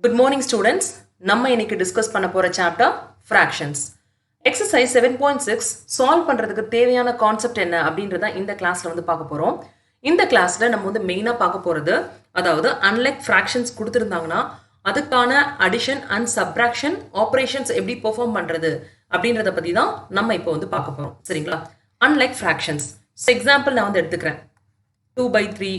Good morning students. நம்ம இன்னைக்கு discuss பண்ண போற சாப்டர் fractions. Exercise 7.6 சால்வ் பண்றதுக்கு தேவையான கான்செப்ட் என்ன அப்படின்றத இந்த கிளாஸ்ல வந்து பார்க்க போறோம். இந்த கிளாஸ்ல நம்ம வந்து மெயினா பார்க்க போறது அதாவது unlike fractions கொடுத்திருந்தாங்கன்னா அதுக்கான addition and subtraction operations எப்படி பெர்ஃபார்ம் பண்றது அப்படின்றத பத்தி தான் நம்ம இப்போ வந்து பார்க்க போறோம். சரிங்களா? Unlike fractions. So example நான் வந்து எடுத்துக்கிறேன். 2/3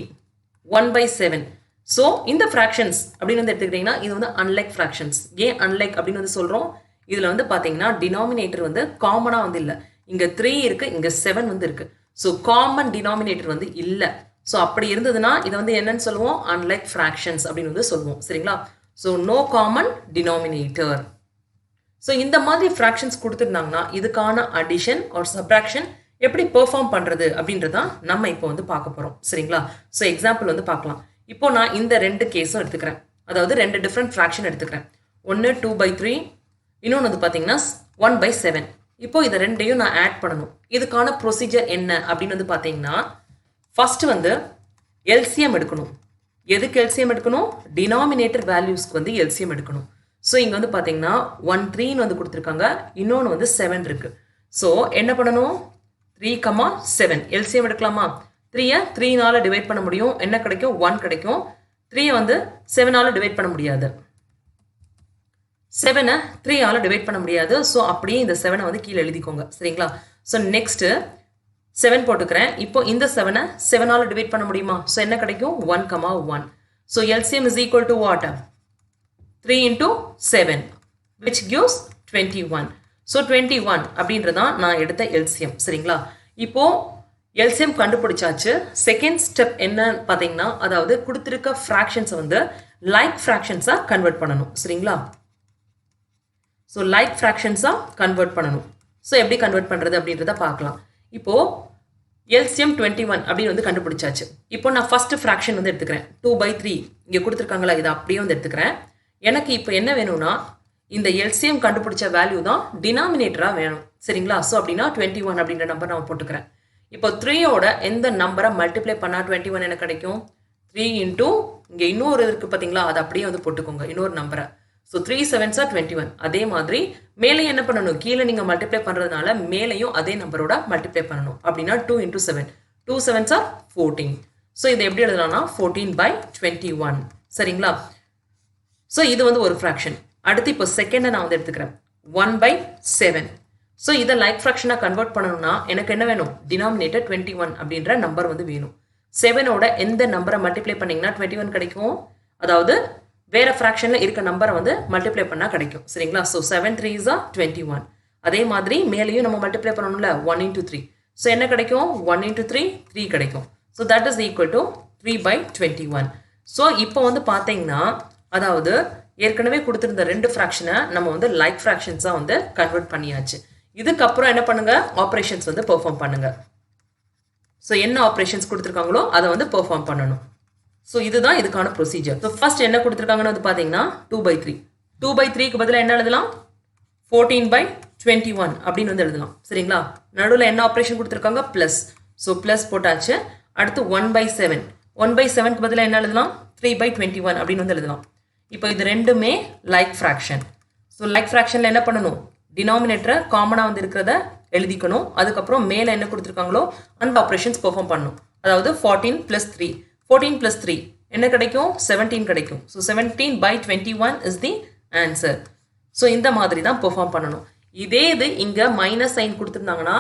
1/7. ஸோ இந்த ஃப்ராக்ஷன்ஸ் அப்படின்னு வந்து எடுத்துக்கிட்டிங்கன்னா இது வந்து அன்லைக் ஃப்ராக்ஷன்ஸ். ஏன் அன்லைக் அப்படின்னு வந்து சொல்கிறோம்? இதில் வந்து பார்த்தீங்கன்னா டினாமினேட்டர் வந்து காமனாக வந்து இல்லை. இங்கே 3 இருக்குது, இங்கே 7 வந்து இருக்குது. ஸோ காமன் டினாமினேட்டர் வந்து இல்லை. ஸோ அப்படி இருந்ததுன்னா இதை வந்து என்னன்னு சொல்லுவோம்? அன்லைக் ஃப்ராக்ஷன்ஸ் அப்படின்னு வந்து சொல்லுவோம். சரிங்களா? So no common denominator. So இந்த மாதிரி ஃப்ராக்ஷன்ஸ் கொடுத்துருந்தாங்கன்னா இதுக்கான அடிஷன் ஆர் சப்ராக்ஷன் எப்படி பெர்ஃபார்ம் பண்ணுறது அப்படின்றதான் நம்ம இப்போ வந்து பார்க்க போகிறோம். சரிங்களா? ஸோ எக்ஸாம்பிள் வந்து பார்க்கலாம். இப்போ நான் இந்த ரெண்டு கேஸும் எடுத்துக்கிறேன். அதாவது ரெண்டு டிஃப்ரெண்ட் ஃப்ராக்ஷன் எடுத்துக்கிறேன். ஒன்று 2/3, இன்னொன்று வந்து பார்த்தீங்கன்னா 1/7. இப்போ இதை ரெண்டையும் நான் ஆட் பண்ணணும். இதுக்கான ப்ரொசீஜர் என்ன அப்படின்னு வந்து பார்த்தீங்கன்னா ஃபர்ஸ்ட் வந்து எல்சிஎம் எடுக்கணும். எதுக்கு எல்சிஎம் எடுக்கணும்? டினாமினேட்டர் வேல்யூஸ்க்கு வந்து எல்சிஎம் எடுக்கணும். ஸோ இங்கே வந்து பார்த்தீங்கன்னா 1/3 வந்து கொடுத்துருக்காங்க, இன்னொன்று வந்து 7 இருக்கு. ஸோ என்ன பண்ணணும்? 3,7 எல்சிஎம் எடுக்கலாமா? 3-ஐ 3-னால டிவைட் பண்ண முடியும். என்ன கிடைக்கும்? 1 கிடைக்கும். 3-ஐ வந்து 7-ஆல டிவைட் பண்ண முடியாது. 7-ஐ 3-ஆல டிவைட் பண்ண முடியாது. ஸோ அப்படியே இந்த 7-ஐ வந்து கீழே எழுதிக்கோங்க. சரிங்களா? ஸோ நெக்ஸ்ட்டு 7 போட்டுக்கிறேன். இப்போ இந்த 7-ஐ 7-ஆல டிவைட் பண்ண முடியுமா? ஸோ என்ன கிடைக்கும்? 1,1. So LCM is equal to what? 3 into 7 which gives 21. So 21 அப்படின்றதான் நான் எடுத்த எல்சிஎம். சரிங்களா? இப்போ எல்சிஎம் கண்டுபிடிச்சாச்சு. செகண்ட் ஸ்டெப் என்ன பார்த்தீங்கன்னா அதாவது கொடுத்துருக்க ஃப்ராக்ஷன்ஸை வந்து லைக் ஃப்ராக்ஷன்ஸாக கன்வெர்ட் பண்ணணும். சரிங்களா? ஸோ லைக் ஃப்ராக்ஷன்ஸாக கன்வெர்ட் பண்ணணும். ஸோ எப்படி கன்வெர்ட் பண்ணுறது அப்படின்றத பார்க்கலாம். இப்போது எல்சிஎம் 21 அப்படின்னு வந்து கண்டுபிடிச்சாச்சு. இப்போ நான் ஃபர்ஸ்ட் ஃப்ராக்ஷன் வந்து எடுத்துக்கிறேன். 2/3 இங்கே கொடுத்துருக்காங்களா, இதை அப்படியே வந்து எடுத்துக்கிறேன். எனக்கு இப்போ என்ன வேணும்னா இந்த எல்சிஎம் கண்டுபிடிச்ச வேல்யூ தான் டினாமினேட்டராக வேணும். சரிங்களா? ஸோ அப்படின்னா 21 அப்படின்ற நம்பர் நான் போட்டுக்கிறேன். இப்போ 3-ஓட எந்த நம்பரை மல்டிப்ளை பண்ணால் 21 என்ன கிடைக்கும்? 3 இன்டூ இங்கே இன்னொரு இருக்குது பார்த்தீங்களா, அதை அப்படியே வந்து போட்டுக்கோங்க இன்னொரு நம்பரை. So 3 7s are 21. அதே மாதிரி மேலே என்ன பண்ணணும்? கீழே நீங்கள் மல்டிப்ளை பண்ணுறதுனால மேலேயும் அதே நம்பரோட மல்டிப்ளை பண்ணணும். அப்படின்னா 2 into 7. 2 7s are 14. ஸோ இதை எப்படி எழுதலாம்னா 14/21. சரிங்களா? ஸோ இது வந்து ஒரு ஃப்ராக்ஷன். அடுத்து இப்போ செகண்டை நான் வந்து எடுத்துக்கிறேன். 1/7. ஸோ இதை லைக் ஃப்ராக்ஷனாக கன்வெர்ட் பண்ணணும்னா எனக்கு என்ன வேணும்? டினாமினேட்டர் 21 அப்படின்ற நம்பர் வந்து வேணும். 7-ஓட எந்த நம்பரை மல்டிப்ளை பண்ணிங்கன்னா 21 கிடைக்கும்? அதாவது வேற ஃப்ராக்ஷனில் இருக்க நம்பரை வந்து மல்டிப்ளை பண்ணால் கிடைக்கும். சரிங்களா? So 7 3s are 21. அதே மாதிரி மேலேயும் நம்ம மல்டிப்ளை பண்ணணும்ல 1 into 3. ஸோ என்ன கிடைக்கும்? 1 into 3 3 கிடைக்கும். So that is equal to 3/21. So இப்போ வந்து பார்த்தீங்கன்னா அதாவது ஏற்கனவே கொடுத்துருந்த ரெண்டு ஃப்ராக்ஷனை நம்ம வந்து லைக் ஃப்ராக்ஷன்ஸாக வந்து கன்வெர்ட் பண்ணியாச்சு. இதுக்கப்புறம் என்ன பண்ணுங்க? ஆப்ரேஷன்ஸ் வந்து பெர்ஃபார்ம் பண்ணுங்க. ஸோ என்ன ஆப்ரேஷன்ஸ் கொடுத்துருக்காங்களோ அதை வந்து பெர்ஃபார்ம் பண்ணணும். ஸோ இதுதான் இதுக்கான ப்ரொசீஜர். ஸோ ஃபர்ஸ்ட் என்ன கொடுத்துருக்காங்கன்னு வந்து பார்த்தீங்கன்னா 2/3. 2/3க்கு பதிலாக என்ன எழுதலாம்? 14/21 அப்படின்னு வந்து எழுதலாம். சரிங்களா? நடுவில் என்ன ஆப்ரேஷன் கொடுத்துருக்காங்க? ப்ளஸ். ஸோ ப்ளஸ் போட்டாச்சு. அடுத்து 1/7. 1/7க்கு பதிலாக என்ன எழுதலாம்? 3/21 அப்படின்னு வந்து எழுதலாம். இப்போ இது ரெண்டுமே லைக் ஃப்ராக்ஷன். ஸோ லைக் ஃப்ராக்ஷனில் என்ன பண்ணணும்? டினாமினேட்டரை காமனாக வந்து இருக்கிறத எழுதிக்கணும். அதுக்கப்புறம் மேலே என்ன கொடுத்துருக்காங்களோ அந்த ஆப்ரேஷன்ஸ் பெர்ஃபார்ம் பண்ணணும். அதாவது 14 + 3. 14 + 3 என்ன கிடைக்கும்? 17 கிடைக்கும். So 17/21 is the answer. So இந்த மாதிரி தான் பெர்ஃபார்ம் பண்ணணும். இதே இது இங்கே மைனஸ் சைன் கொடுத்துருந்தாங்கன்னா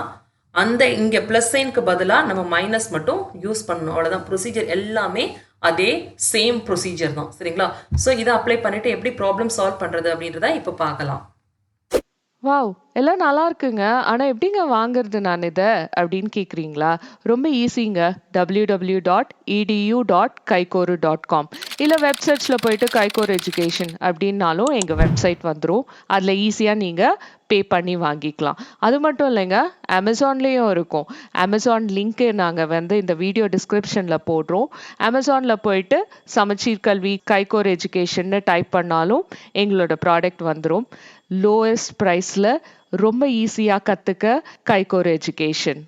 அந்த இங்கே ப்ளஸ் சைனுக்கு பதிலாக நம்ம மைனஸ் மட்டும் யூஸ் பண்ணணும். அவ்வளோதான். ப்ரொசீஜர் எல்லாமே அதே சேம் ப்ரொசீஜர் தான். சரிங்களா? ஸோ இதை அப்ளை பண்ணிவிட்டு எப்படி ப்ராப்ளம் சால்வ் பண்ணுறது அப்படின்றத இப்போ பார்க்கலாம். வாவ்! எல்லாம் நல்லா இருக்குங்க. ஆனா எப்படிங்க வாங்குறது நான் இத? அப்படின்னு கேக்குறீங்களா? ரொம்ப ஈஸிங்க. www.edu.kaikoru.com இல்ல வெப்சைட்ஸ்ல போயிட்டு கைகோர் எஜுகேஷன் அப்படின்னாலும் எங்க வெப்சைட் வந்துரும். அதுல ஈஸியா நீங்க பே பண்ணி வாங்கிக்கலாம். அது மட்டும் இல்லைங்க, அமேசான்லயும் இருக்கும். அமேசான் லிங்க் நாங்க வந்து இந்த வீடியோ டிஸ்கிரிப்ஷன்ல போடுறோம். அமேசான்ல போயிட்டு சமச்சீர் கல்வி கைகோர் எஜுகேஷன்னு டைப் பண்ணாலும் எங்களோட ப்ராடக்ட் வந்துரும். லோயஸ்ட் ப்ரைஸ்ல ரொம்ப ஈஸியா கத்துக்க கைகோர் எஜுகேஷன்.